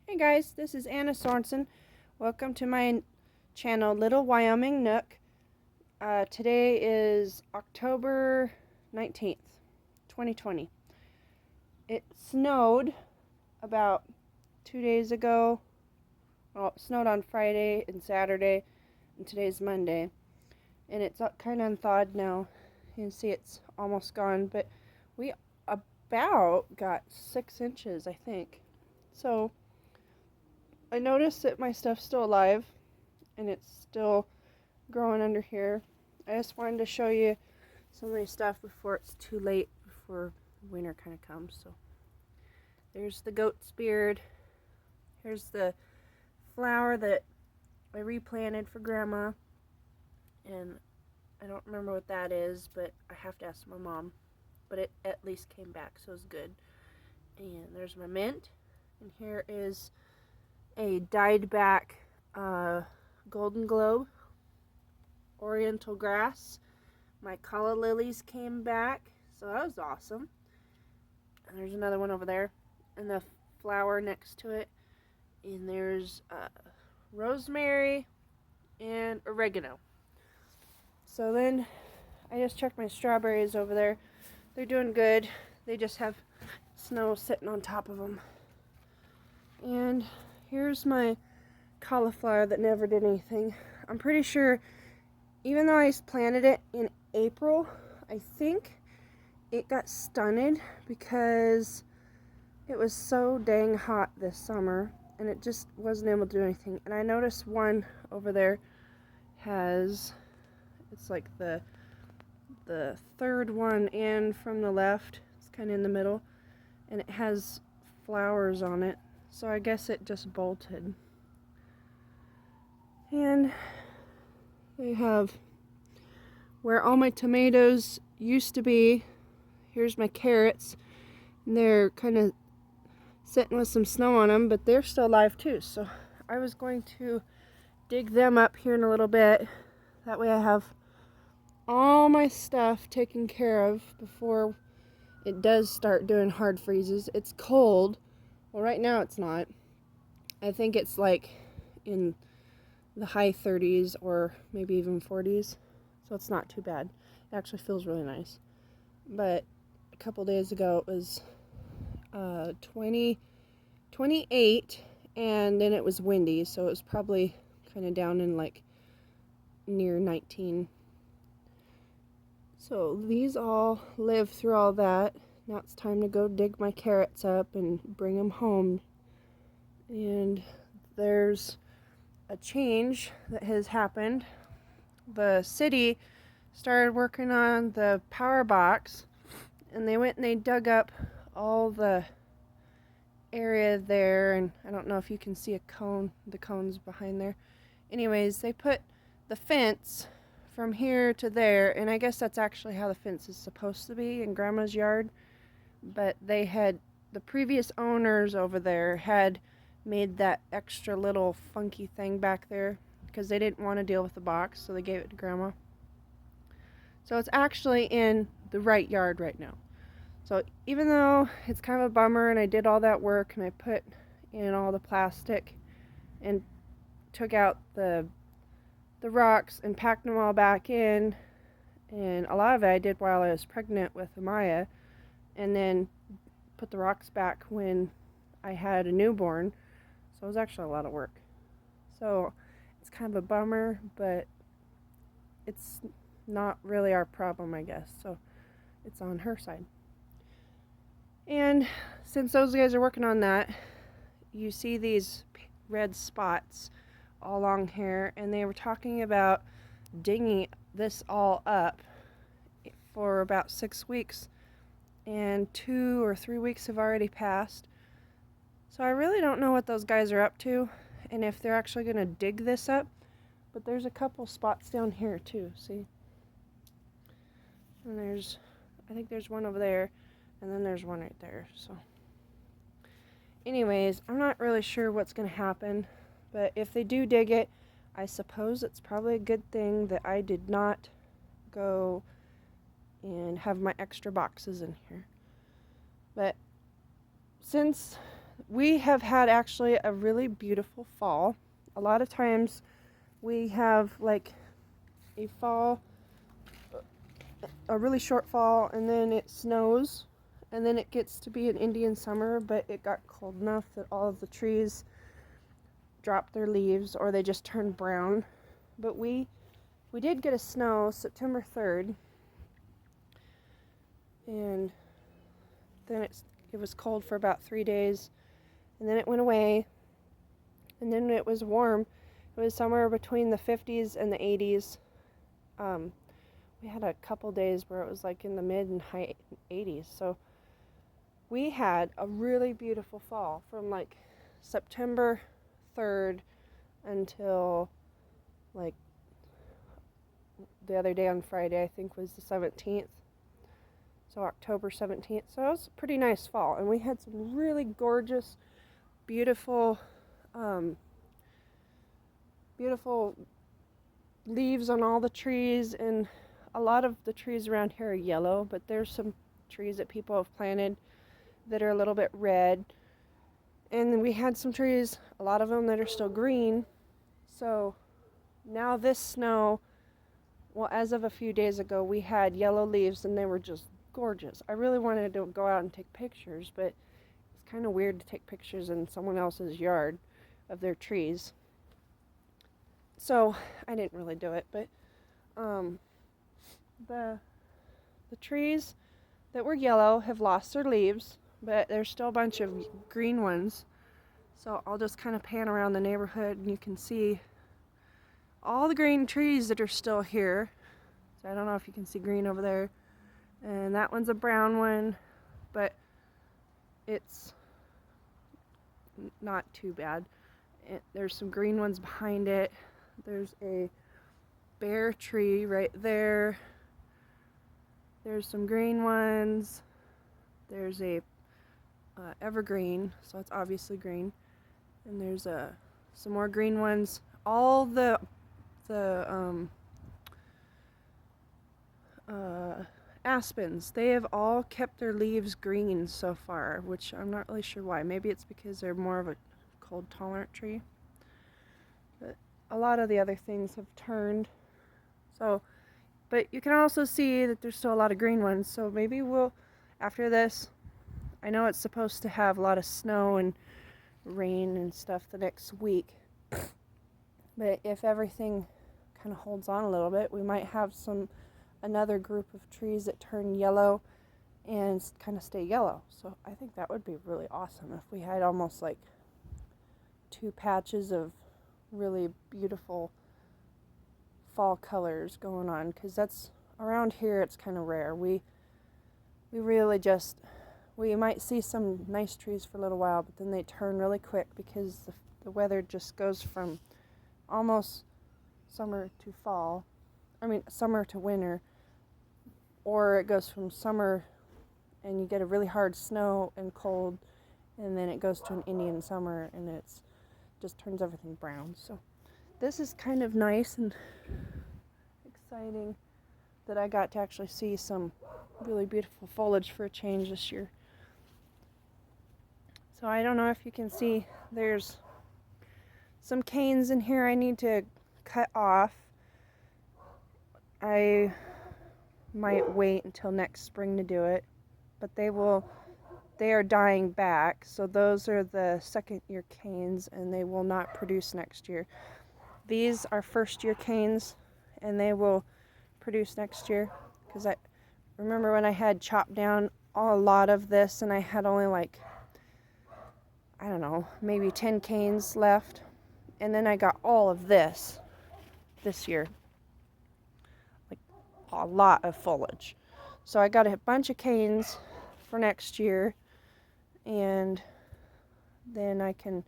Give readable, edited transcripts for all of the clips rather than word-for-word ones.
Hey guys, this is Anna Sorensen. Welcome to my channel, Little Wyoming Nook. Today is October 19th, 2020. It snowed about 2 days ago. Well, it snowed on Friday and Saturday, and today's Monday. And it's kind of unthawed now. You can see it's almost gone, but we about got 6 inches, I think. So I noticed that my stuff's still alive and it's still growing under here. I just wanted to show you some of my stuff before it's too late, before winter kind of comes. So there's the goat's beard. Here's the flower that I replanted for Grandma, and I don't remember what that is, but I have to ask my mom. But it at least came back, so it's good. And there's my mint, and here is a dyed back golden globe, oriental grass. My calla lilies came back, so that was awesome. And there's another one over there, and the flower next to it. And there's rosemary and oregano. So then I just checked my strawberries over there. They're doing good. They just have snow sitting on top of them. And here's my cauliflower that never did anything. I'm pretty sure, even though I planted it in April, I think it got stunted because it was so dang hot this summer and it just wasn't able to do anything. And I noticed one over there has, it's like the third one in from the left. It's kind of in the middle, and it has flowers on it. So I guess it just bolted. And they have where all my tomatoes used to be. Here's my carrots. And they're kind of sitting with some snow on them, but they're still alive too. So I was going to dig them up here in a little bit. That way I have all my stuff taken care of before it does start doing hard freezes. It's cold. Well, right now it's not. I think it's like in the high 30s or maybe even 40s. So it's not too bad. It actually feels really nice. But a couple days ago it was 28, and then it was windy. So it was probably kind of down in like near 19. So these all lived through all that. Now it's time to go dig my carrots up and bring them home. And there's a change that has happened. The city started working on the power box, and they went and they dug up all the area there, and I don't know if you can see a cone, the cones behind there. Anyways, they put the fence from here to there, and I guess that's actually how the fence is supposed to be in Grandma's yard. But they had, the previous owners over there had made that extra little funky thing back there because they didn't want to deal with the box, so they gave it to Grandma. So it's actually in the right yard right now. So even though it's kind of a bummer, and I did all that work and I put in all the plastic and took out the rocks and packed them all back in, and a lot of it I did while I was pregnant with Amaya, and then put the rocks back when I had a newborn. So it was actually a lot of work. So it's kind of a bummer, but it's not really our problem, I guess. So it's on her side. And since those guys are working on that, you see these red spots all along here, and they were talking about digging this all up for about 6 weeks, and 2 or 3 weeks have already passed. So I really don't know what those guys are up to and if they're actually going to dig this up. But there's a couple spots down here too, see? And I think there's one over there, and then there's one right there. So anyways, I'm not really sure what's going to happen, but if they do dig it, I suppose it's probably a good thing that I did not go and have my extra boxes in here. But since we have had actually a really beautiful fall. A lot of times we have like a fall, a really short fall, and then it snows, and then it gets to be an Indian summer, but it got cold enough that all of the trees drop their leaves or they just turn brown. But we did get a snow September 3rd, and then it was cold for about 3 days, and then it went away, and then it was warm. It was somewhere between the 50s and the 80s. We had a couple days where it was like in the mid and high 80s. So we had a really beautiful fall from like September 3rd until like the other day on Friday, I think was the 17th. So October 17th. So it was a pretty nice fall. And we had some really gorgeous, beautiful, beautiful leaves on all the trees. And a lot of the trees around here are yellow, but there's some trees that people have planted that are a little bit red. And then we had some trees, a lot of them that are still green. So now this snow, well, as of a few days ago, we had yellow leaves and they were just gorgeous. I really wanted to go out and take pictures, but it's kind of weird to take pictures in someone else's yard of their trees. So I didn't really do it, but the trees that were yellow have lost their leaves, but there's still a bunch of green ones. So I'll just kind of pan around the neighborhood and you can see all the green trees that are still here. So I don't know if you can see green over there. And that one's a brown one, but it's not too bad. There's some green ones behind it. There's a bare tree right there. There's some green ones. There's a evergreen, so it's obviously green. And there's some more green ones. All the aspens, they have all kept their leaves green so far, which I'm not really sure why. Maybe it's because they're more of a cold tolerant tree. But a lot of the other things have turned. So, but you can also see that there's still a lot of green ones. So maybe we'll, after this, I know it's supposed to have a lot of snow and rain and stuff the next week. But if everything kind of holds on a little bit, we might have another group of trees that turn yellow and kind of stay yellow. So I think that would be really awesome if we had almost like 2 patches of really beautiful fall colors going on, because that's around here it's kind of rare. We really just, we might see some nice trees for a little while, but then they turn really quick because the weather just goes from almost summer to fall. I mean, summer to winter, or it goes from summer and you get a really hard snow and cold, and then it goes to an Indian summer and it's just turns everything brown. So this is kind of nice and exciting that I got to actually see some really beautiful foliage for a change this year. So I don't know if you can see, there's some canes in here I need to cut off. I might wait until next spring to do it, but they are dying back. So those are the second year canes and they will not produce next year. These are first year canes and they will produce next year, because I remember when I had chopped down a lot of this and I had only like, I don't know, maybe 10 canes left, and then I got all of this year, like a lot of foliage. So I got a bunch of canes for next year, and then I can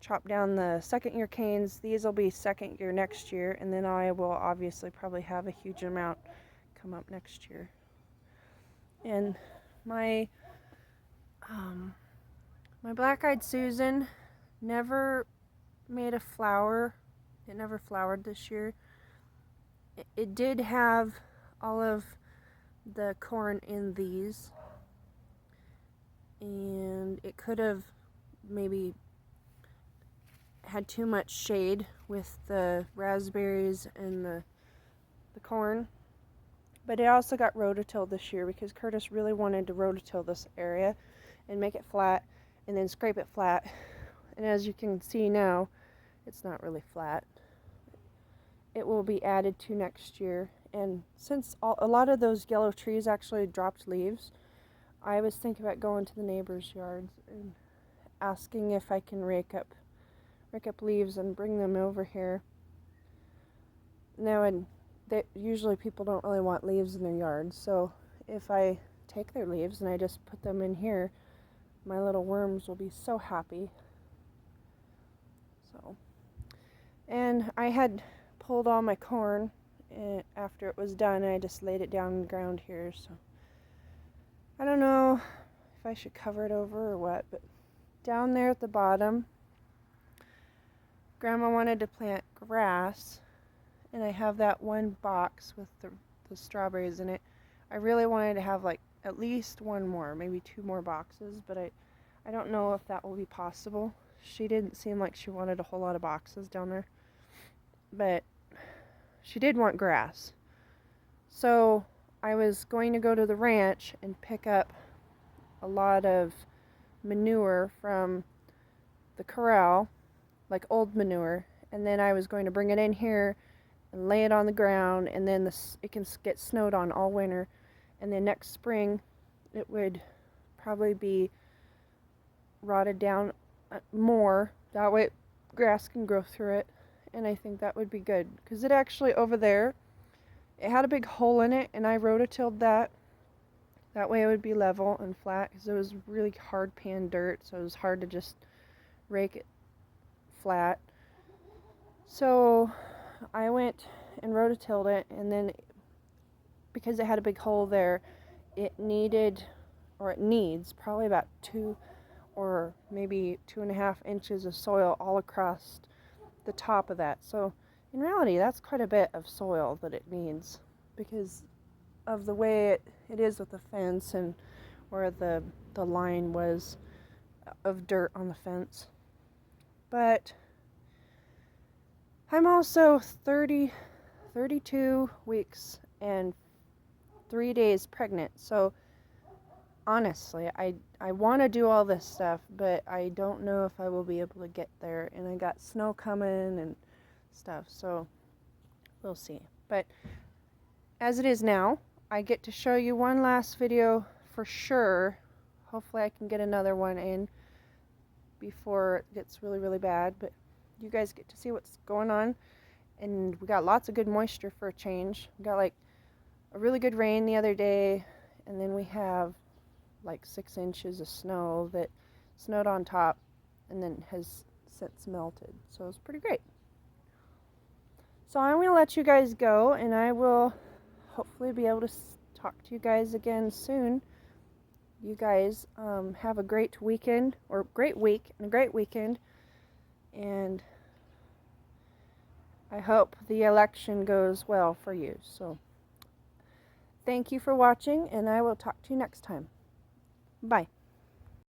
chop down the second year canes. These will be second year next year, and then I will obviously probably have a huge amount come up next year. And my black-eyed Susan never made a flower. It never flowered this year. It did have all of the corn in these, and it could have maybe had too much shade with the raspberries and the corn. But it also got rototilled this year because Curtis really wanted to rototill this area and make it flat and then scrape it flat. And as you can see now, it's not really flat. It will be added to next year. And since a lot of those yellow trees actually dropped leaves, I was thinking about going to the neighbors' yards and asking if I can rake up leaves and bring them over here. Now, and usually people don't really want leaves in their yards, so if I take their leaves and I just put them in here, my little worms will be so happy. So, and I had pulled all my corn after it was done, and I just laid it down on the ground here, so I don't know if I should cover it over or what, but down there at the bottom, Grandma wanted to plant grass, and I have that one box with the strawberries in it. I really wanted to have like at least one more, maybe 2 more boxes, but I don't know if that will be possible. She didn't seem like she wanted a whole lot of boxes down there, but she did want grass. So I was going to go to the ranch and pick up a lot of manure from the corral, like old manure, and then I was going to bring it in here and lay it on the ground, and then it can get snowed on all winter, and then next spring it would probably be rotted down more. That way grass can grow through it, and I think that would be good, because it actually over there, it had a big hole in it, and I rototilled that. That way it would be level and flat, because it was really hard pan dirt, so it was hard to just rake it flat. So I went and rototilled it, and then because it had a big hole there, it needs probably about 2 or maybe 2.5 inches of soil all across the top of that. So in reality, that's quite a bit of soil that it needs, because of the way it is with the fence and where the line was of dirt on the fence. But I'm also 32 weeks and 3 days pregnant, so honestly, I want to do all this stuff, but I don't know if I will be able to get there, and I got snow coming and stuff, so we'll see. But as it is now, I get to show you one last video for sure. Hopefully I can get another one in before it gets really, really bad, but you guys get to see what's going on. And we got lots of good moisture for a change. We got like a really good rain the other day, and then we have like 6 inches of snow that snowed on top and then has since melted. So it's pretty great. So I'm going to let you guys go, and I will hopefully be able to talk to you guys again soon. You guys have a great weekend, or great week, and a great weekend. And I hope the election goes well for you. So thank you for watching, and I will talk to you next time. Bye.